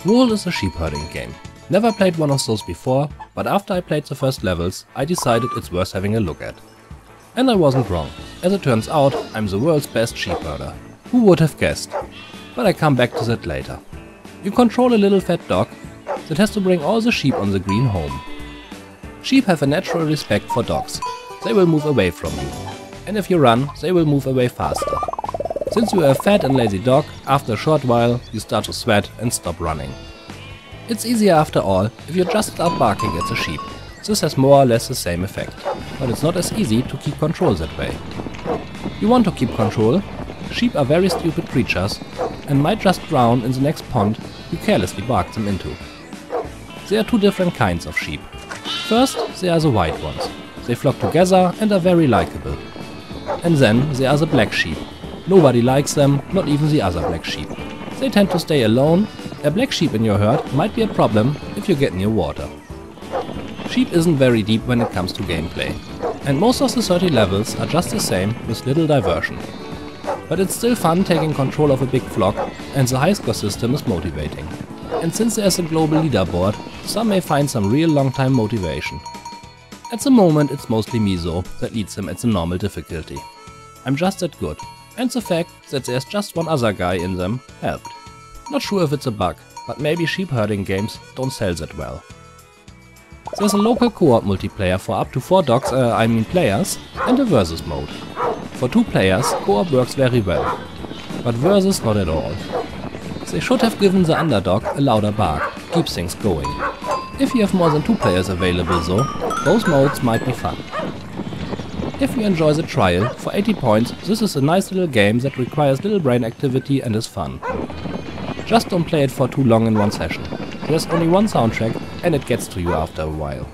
Wool is a sheep herding game. Never played one of those before, but after I played the first levels, I decided it's worth having a look at. And I wasn't wrong. As it turns out, I'm the world's best sheep herder. Who would have guessed? But I come back to that later. You control a little fat dog that has to bring all the sheep on the green home. Sheep have a natural respect for dogs. They will move away from you. And if you run, they will move away faster. Since you are a fat and lazy dog, after a short while you start to sweat and stop running. It's easier after all if you just start barking at the sheep. This has more or less the same effect, but it's not as easy to keep control that way. You want to keep control? Sheep are very stupid creatures and might just drown in the next pond you carelessly bark them into. There are two different kinds of sheep. First, there are the white ones. They flock together and are very likable. And then there are the black sheep. Nobody likes them, not even the other black sheep. They tend to stay alone. A black sheep in your herd might be a problem if you get near water. Sheep isn't very deep when it comes to gameplay, and most of the 30 levels are just the same with little diversion. But it's still fun taking control of a big flock, and the high score system is motivating. And since there's a global leaderboard, some may find some real long-time motivation. At the moment it's mostly me though that leads them at the normal difficulty. I'm just that good, and the fact that there's just one other guy in them helped. Not sure if it's a bug, but maybe sheep herding games don't sell that well. There's a local co-op multiplayer for up to 4 players, and a versus mode. For 2 players, co-op works very well, but versus not at all. They should have given the underdog a louder bark, keeps things going. If you have more than 2 players available though, those modes might be fun. If you enjoy the trial, for 80 points this is a nice little game that requires little brain activity and is fun. Just don't play it for too long in one session. There's only one soundtrack and it gets to you after a while.